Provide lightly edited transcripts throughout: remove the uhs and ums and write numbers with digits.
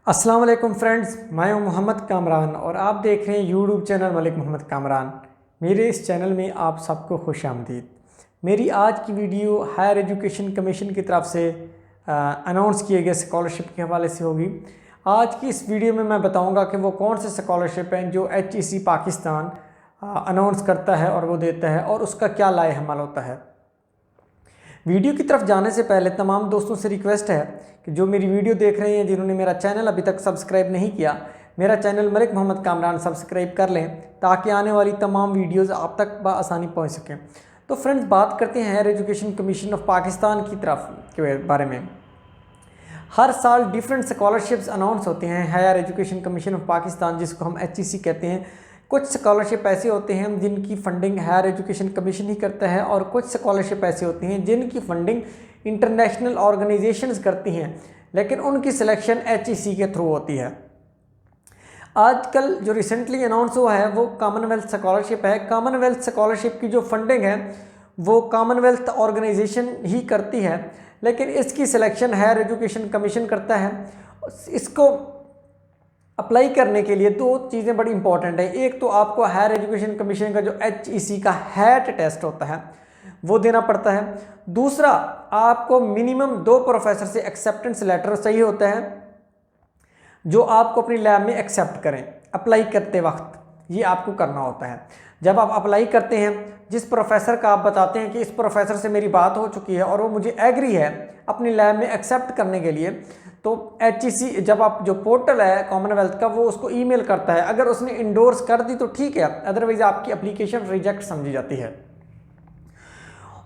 अस्सलाम वालेकुम फ्रेंड्स, मैं हूं मोहम्मद कामरान और आप देख रहे हैं यूट्यूब चैनल मलिक मोहम्मद कामरान। मेरे इस चैनल में आप सबको खुश आमदीद। मेरी आज की वीडियो हायर एजुकेशन कमीशन की तरफ से अनाउंस किए गए स्कॉलरशिप के हवाले से होगी। आज की इस वीडियो में मैं बताऊंगा कि वो कौन से स्कॉलरशिप हैं जो HEC पाकिस्तान अनाउंस करता है और वो देता है और उसका क्या लाएहमल होता है। वीडियो की तरफ जाने से पहले तमाम दोस्तों से रिक्वेस्ट है कि जो मेरी वीडियो देख रहे हैं, जिन्होंने मेरा चैनल अभी तक सब्सक्राइब नहीं किया, मेरा चैनल मलिक मोहम्मद कामरान सब्सक्राइब कर लें ताकि आने वाली तमाम वीडियोस आप तक बआसानी पहुंच सकें। तो फ्रेंड्स, बात करते हैं higher education commission of Pakistan की तरफ के बारे में। हर साल डिफरेंट स्कॉलरशिप्स अनाउंस होते हैं higher education commission of Pakistan, जिसको हम HEC कहते हैं। कुछ स्कॉलरशिप ऐसे होते हैं जिनकी फ़ंडिंग हायर एजुकेशन कमीशन ही करता है और कुछ स्कॉलरशिप ऐसे होती हैं जिनकी फ़ंडिंग इंटरनेशनल ऑर्गेनाइजेशंस करती हैं, लेकिन उनकी सिलेक्शन HEC के थ्रू होती है। आजकल जो रिसेंटली अनाउंस हुआ है वो कॉमनवेल्थ स्कॉलरशिप है। कॉमनवेल्थ स्कॉलरशिप की जो फंडिंग है वो कॉमनवेल्थ ऑर्गेनाइजेशन ही करती है, लेकिन इसकी सिलेक्शन हायर एजुकेशन कमीशन करता है। इसको अप्लाई करने के लिए दो चीज़ें बड़ी इंपॉर्टेंट है। एक तो आपको हायर एजुकेशन कमीशन का जो HEC का हैट टेस्ट होता है वो देना पड़ता है। दूसरा, आपको मिनिमम 2 प्रोफेसर से एक्सेप्टेंस लेटर चाहिए होता है जो आपको अपनी लैब में एक्सेप्ट करें अप्लाई करते वक्त। ये आपको करना होता है। जब आप अप्लाई करते हैं, जिस प्रोफेसर का आप बताते हैं कि इस प्रोफेसर से मेरी बात हो चुकी है और वो मुझे एग्री है अपनी लैब में एक्सेप्ट करने के लिए, तो HEC जब आप जो पोर्टल है कॉमनवेल्थ का वो उसको ईमेल करता है। अगर उसने इंडोर्स कर दी तो ठीक है, अदरवाइज आपकी एप्लीकेशन रिजेक्ट समझी जाती है।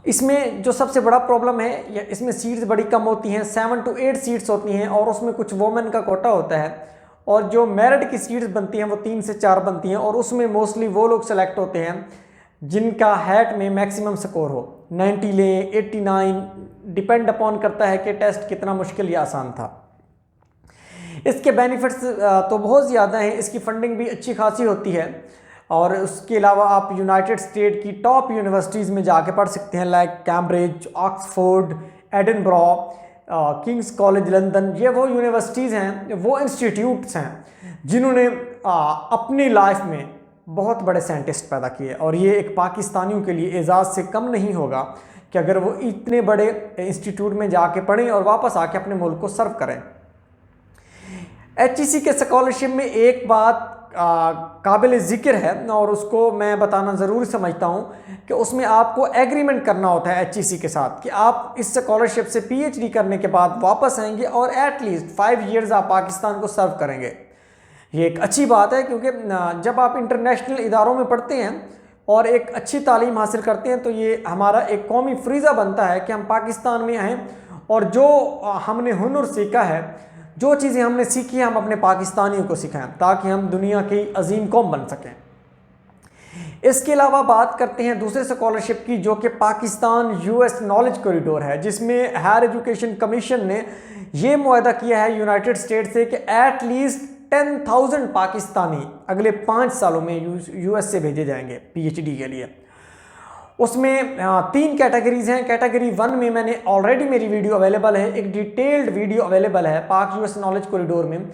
इसमें जो सबसे बड़ा प्रॉब्लम है, इसमें सीट्स बड़ी कम होती हैं, 7 to 8 सीट्स होती हैं और उसमें कुछ वोमेन का कोटा होता है और जो मेरिट की सीट्स बनती हैं वो 3 से 4 बनती हैं और उसमें मोस्टली वो लोग सेलेक्ट होते हैं जिनका हैट में मैक्सिमम स्कोर हो, 90 लें, 89, डिपेंड अपॉन करता है कि टेस्ट कितना मुश्किल या आसान था। इसके बेनिफिट्स तो बहुत ज़्यादा हैं। इसकी फंडिंग भी अच्छी खासी होती है और उसके अलावा आप यूनाइटेड स्टेट की टॉप यूनिवर्सिटीज़ में जाके पढ़ सकते हैं, like Cambridge, Oxford, Edinburgh, King's College London. ये वो यूनिवर्सिटीज़ हैं, वो इंस्टीट्यूट्स हैं जिन्होंने अपनी लाइफ में बहुत बड़े साइंटिस्ट पैदा किए और ये एक पाकिस्तानियों के लिए एजाज़ से कम नहीं होगा कि अगर वो इतने बड़े इंस्टीट्यूट में जाके पढ़ें और वापस आके अपने मुल्क को सर्व करें। HEC के स्कॉलरशिप में एक बात काबिल ज़िक्र है और उसको मैं बताना ज़रूरी समझता हूँ कि उसमें आपको एग्रीमेंट करना होता है HEC के साथ कि आप इस स्कॉलरशिप से PhD करने के बाद वापस आएंगे और एटलीस्ट 5 ईयर्स आप पाकिस्तान को सर्व करेंगे। ये एक अच्छी बात है क्योंकि जब आप इंटरनेशनल इदारों में पढ़ते हैं और एक अच्छी तालीम हासिल करते हैं तो ये हमारा एक कौमी फ्रीज़ा बनता है कि हम पाकिस्तान में आएँ और जो हमने हुनर सीखा है, जो चीज़ें हमने सीखी हैं, हम अपने पाकिस्तानियों को सिखाएं ताकि हम दुनिया की अजीम कौम बन सकें। इसके अलावा बात करते हैं दूसरे स्कॉलरशिप की, जो कि पाकिस्तान US नॉलेज कॉरिडोर है, जिसमें हायर एजुकेशन कमीशन ने ये मुआहदा किया है यूनाइटेड स्टेट से कि एटलीस्ट 10,000 पाकिस्तानी अगले 5 सालों में US से भेजे जाएंगे PhD के लिए। उसमें 3 कैटेगरीज हैं। कैटेगरी 1 में मैंने ऑलरेडी मेरी वीडियो अवेलेबल है, एक डिटेल्ड वीडियो अवेलेबल है पाक US नॉलेज कॉरिडोर में,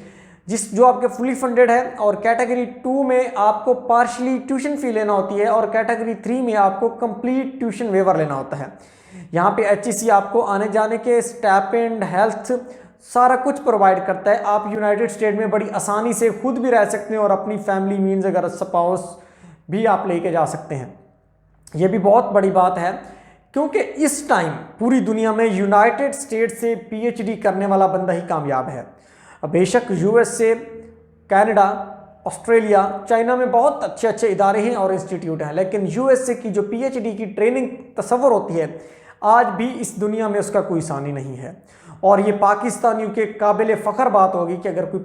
जो आपके फुली फंडेड है। और कैटेगरी 2 में आपको पार्शली ट्यूशन फी लेना होती है और कैटेगरी 3 में आपको कंप्लीट ट्यूशन वेवर लेना होता है। यहाँ पे HEC आपको आने जाने के स्टाइपेंड, हेल्थ, सारा कुछ प्रोवाइड करता है। आप यूनाइटेड स्टेट में बड़ी आसानी से खुद भी रह सकते हैं और अपनी फैमिली मीन्स अगर स्पाउस भी आप लेके जा सकते हैं। ये भी बहुत बड़ी बात है क्योंकि इस टाइम पूरी दुनिया में यूनाइटेड स्टेट से PhD करने वाला बंदा ही कामयाब है। बेशक US से, कनाडा, ऑस्ट्रेलिया, चाइना में बहुत अच्छे अच्छे इदारे हैं और इंस्टीट्यूट हैं, लेकिन USA की जो PhD की ट्रेनिंग तस्वर होती है आज भी इस दुनिया में उसका कोई सानी नहीं है। और ये पाकिस्तानियों के काबिल फ़ख्र बात होगी कि अगर कोई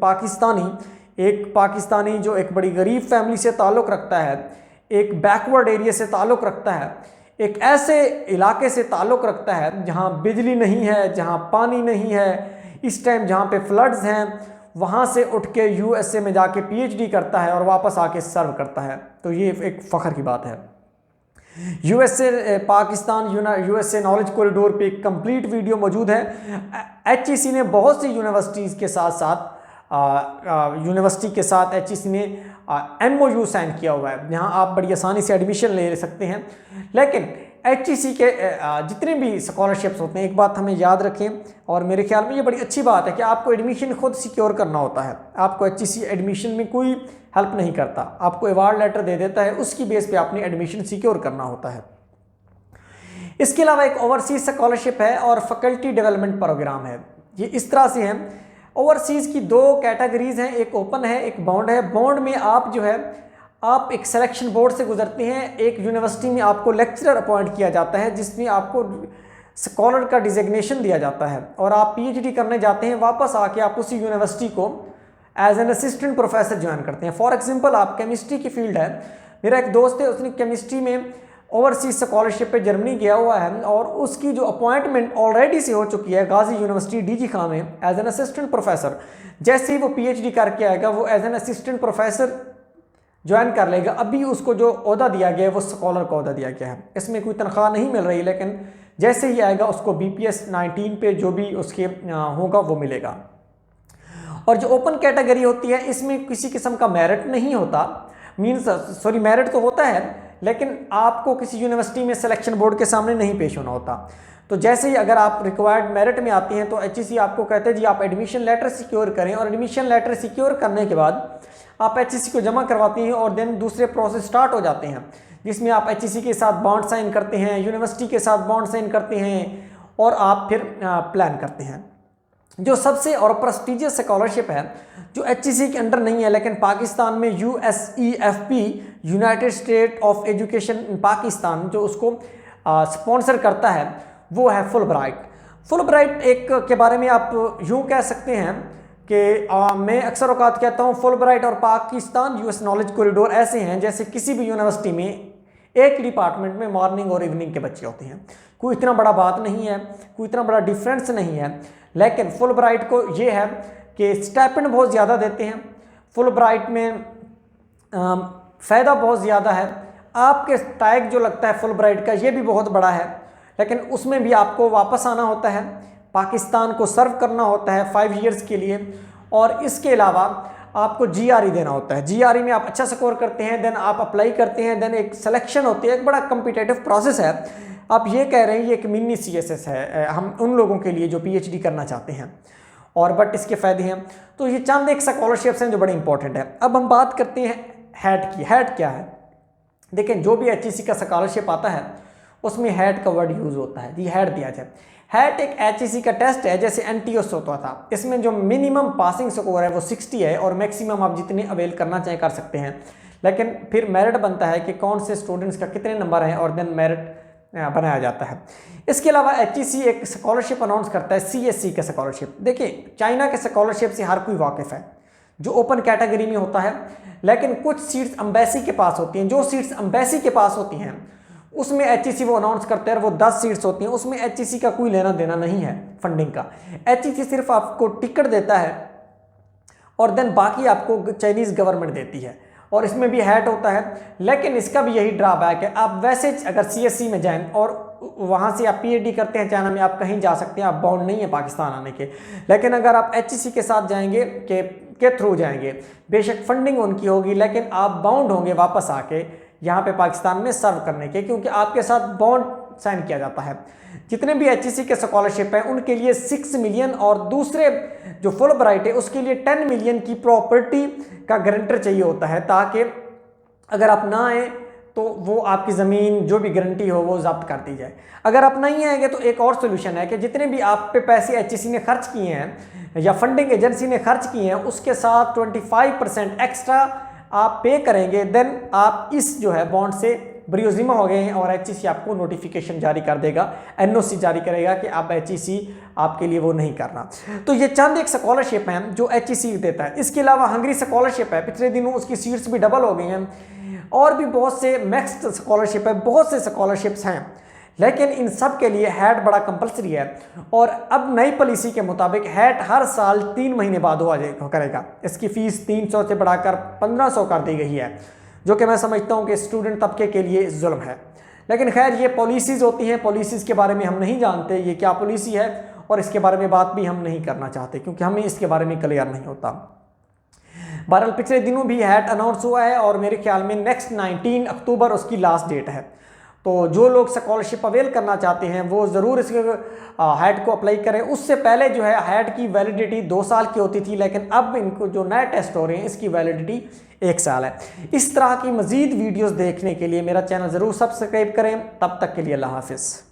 पाकिस्तानी जो एक बड़ी गरीब फैमिली से ताल्लुक़ रखता है, एक बैकवर्ड एरिया से ताल्लुक़ रखता है, एक ऐसे इलाके से ताल्लुक़ रखता है जहाँ बिजली नहीं है, जहाँ पानी नहीं है, इस टाइम जहाँ पे फ्लड्स हैं, वहाँ से उठ के USA में जाके PhD करता है और वापस आके सर्व करता है, तो ये एक फ़ख्र की बात है। USA Pakistan USA knowledge corridor पे एक कंप्लीट वीडियो मौजूद है। HEC ने बहुत सी यूनिवर्सिटीज़ के साथ साथ यूनिवर्सिटी के साथ HEC ने MOU साइन किया हुआ है, जहां आप बड़ी आसानी से एडमिशन ले सकते हैं। लेकिन HEC के जितने भी स्कॉलरशिप्स होते हैं, एक बात हमें याद रखें और मेरे ख्याल में ये बड़ी अच्छी बात है कि आपको एडमिशन खुद सिक्योर करना होता है। आपको HEC एडमिशन में कोई हेल्प नहीं करता, आपको अवार्ड लेटर दे देता है, उसकी बेस पे आपने एडमिशन सिक्योर करना होता है। इसके अलावा एक ओवरसीज स्कॉलरशिप है और फैकल्टी डेवलपमेंट प्रोग्राम है। ये इस तरह से है, ओवरसीज की दो कैटेगरीज हैं, एक ओपन है एक बॉन्ड है। बॉन्ड में आप जो है आप एक सिलेक्शन बोर्ड से गुजरते हैं, एक यूनिवर्सिटी में आपको लेक्चरर अपॉइंट किया जाता है जिसमें आपको स्कॉलर का डिजिग्नेशन दिया जाता है और आप PhD करने जाते हैं। वापस आके आप उसी यूनिवर्सिटी को as an assistant professor join करते हैं। फॉर एग्जांपल आप केमिस्ट्री की फील्ड है, मेरा एक दोस्त है उसने केमिस्ट्री में ओवरसीज स्कॉलरशिप पे जर्मनी गया हुआ है और उसकी जो अपॉइंटमेंट ऑलरेडी से हो चुकी है गाजी यूनिवर्सिटी DG खां में एज एन असिस्टेंट प्रोफेसर। जैसे ही वो PhD करके आएगा वो as an assistant professor join कर लेगा। अभी उसको जो ओहदा दिया गया है वो स्कॉलर का ओहदा दिया गया है, इसमें कोई तनख्वाह नहीं मिल रही, लेकिन जैसे ही आएगा उसको BPS 19 पे जो भी उसके होगा वो मिलेगा। और जो ओपन कैटेगरी होती है इसमें किसी किस्म का मेरिट नहीं होता, मेरिट तो होता है लेकिन आपको किसी यूनिवर्सिटी में सिलेक्शन बोर्ड के सामने नहीं पेश होना होता। तो जैसे ही अगर आप रिक्वायर्ड मेरिट में आती हैं तो HEC आपको कहते हैं जी आप एडमिशन लेटर सिक्योर करें, और एडमिशन लेटर सिक्योर करने के बाद आप HEC को जमा करवाती हैं और देन दूसरे प्रोसेस स्टार्ट हो जाते हैं जिसमें आप HEC के साथ बॉन्ड साइन करते हैं, यूनिवर्सिटी के साथ बॉन्ड साइन करते हैं और आप फिर प्लान करते हैं। जो सबसे और प्रेस्टिजियस स्कॉलरशिप है जो HEC के अंडर नहीं है लेकिन पाकिस्तान में USEFP United state of education in Pakistan जो उसको स्पॉन्सर करता है वो है फुलब्राइट। फुलब्राइट एक के बारे में आप यूँ कह सकते हैं कि मैं अक्सर औकात कहता हूँ फुलब्राइट और पाकिस्तान US नॉलेज कॉरिडोर ऐसे हैं जैसे किसी भी यूनिवर्सिटी में एक डिपार्टमेंट में मॉर्निंग और इवनिंग के बच्चे होते हैं। कोई इतना बड़ा बात नहीं है, कोई इतना बड़ा डिफरेंस नहीं है, लेकिन फुलब्राइट को ये है कि स्टाइपेंड बहुत ज़्यादा देते हैं। फुलब्राइट में फ़ायदा बहुत ज़्यादा है, आपके टैग जो लगता है फुलब्राइट का ये भी बहुत बड़ा है, लेकिन उसमें भी आपको वापस आना होता है, पाकिस्तान को सर्व करना होता है 5 ईयर्स के लिए, और इसके अलावा आपको GRE देना होता है। GRE में आप अच्छा स्कोर करते हैं, देन आप अप्लाई करते हैं, देन एक सिलेक्शन होती है, एक बड़ा कम्पिटेटिव प्रोसेस है। आप ये कह रहे हैं ये एक मिनी CSS है हम उन लोगों के लिए जो PhD करना चाहते हैं, और बट इसके फ़ायदे हैं। तो ये चंद एक स्कॉलरशिप्स हैं जो बड़े इंपॉर्टेंट है। अब हम बात करते हैं हैट की। हैट क्या है? देखें, जो भी HEC का स्कॉलरशिप आता है उसमें हैट का वर्ड यूज़ होता है, ये हैट दिया जाए। हैट एक HEC का टेस्ट है जैसे NTOS होता था, इसमें जो मिनिमम पासिंग स्कोर है वो 60 है और मैक्सिमम आप जितने अवेल करना चाहें कर सकते हैं, लेकिन फिर मेरिट बनता है कि कौन से स्टूडेंट्स का कितने नंबर हैं और देन मेरिट बनाया जाता है। इसके अलावा HEC एक स्कॉलरशिप अनाउंस करता है CSC का स्कॉलरशिप। देखिए, चाइना के स्कॉलरशिप से हर कोई वाकिफ़ है जो ओपन कैटेगरी में होता है, लेकिन कुछ सीट्स एम्बेसी के पास होती हैं। जो सीट्स एम्बेसी के पास होती हैं उसमें HEC वो अनाउंस करते हैं, वो 10 सीट्स होती हैं, उसमें HEC का कोई लेना देना नहीं है फंडिंग का। HEC सिर्फ आपको टिकट देता है और देन बाकी आपको चाइनीज़ गवर्नमेंट देती है, और इसमें भी हैट होता है। लेकिन इसका भी यही ड्रॉबैक है, आप वैसे अगर CSC में जाएं और वहाँ से आप PhD करते हैं चाइना में, आप कहीं जा सकते हैं, आप बाउंड नहीं है पाकिस्तान आने के। लेकिन अगर आप HEC के साथ जाएंगे के थ्रू जाएंगे, बेशक फंडिंग उनकी होगी, लेकिन आप बाउंड होंगे वापस आके यहाँ पे पाकिस्तान में सर्व करने के, क्योंकि आपके साथ बॉन्ड साइन किया जाता है। जितने भी HEC के स्कॉलरशिप हैं उनके लिए 6 मिलियन और दूसरे जो फुलब्राइट है उसके लिए 10 मिलियन की प्रॉपर्टी का गारंटर चाहिए होता है, ताकि अगर आप ना आए तो वो आपकी ज़मीन जो भी गारंटी हो वो जब्त कर दी जाए। अगर आप नहीं आएंगे तो एक और सोल्यूशन है कि जितने भी आप पे पैसे HEC ने खर्च किए हैं या फंडिंग एजेंसी ने खर्च किए हैं उसके साथ 25% एक्स्ट्रा आप पे करेंगे, देन आप इस जो है बॉन्ड से ब्रियोजिमा हो गए हैं और HEC आपको नोटिफिकेशन जारी कर देगा, NOC जारी करेगा कि आप HEC आपके लिए वो नहीं करना। तो ये चंद एक स्कॉलरशिप हैं जो HEC देता है। इसके अलावा हंगरी स्कॉलरशिप है, पिछले दिनों उसकी सीट्स भी डबल हो गई हैं, और भी बहुत से नेक्स्ट स्कॉलरशिप है, बहुत से स्कॉलरशिप्स हैं, लेकिन इन सब के लिए हैट बड़ा कंपलसरी है। और अब नई पॉलिसी के मुताबिक हैट हर साल 3 महीने बाद हो करेगा। इसकी फ़ीस 300 से बढ़ाकर 1500 कर दी गई है, जो कि मैं समझता हूँ कि स्टूडेंट तबके के लिए जुल्म है। लेकिन खैर ये पॉलिसीज़ होती हैं, पॉलिसीज़ के बारे में हम नहीं जानते ये क्या पॉलिसी है, और इसके बारे में बात भी हम नहीं करना चाहते क्योंकि हमें इसके बारे में क्लियर नहीं होता। बहरहाल पिछले दिनों भी हैट अनाउंस हुआ है और मेरे ख्याल में नेक्स्ट 19 अक्टूबर उसकी लास्ट डेट है। तो जो लोग स्कॉलरशिप अवेल करना चाहते हैं वो ज़रूर इस हैट को अप्लाई करें। उससे पहले जो है हैट की वैलिडिटी 2 साल की होती थी, लेकिन अब इनको जो नए टेस्ट हो रहे हैं इसकी वैलिडिटी 1 साल है। इस तरह की मज़ीद वीडियोज़ देखने के लिए मेरा चैनल ज़रूर सब्सक्राइब करें। तब तक के लिए अल्लाह हाफिज़।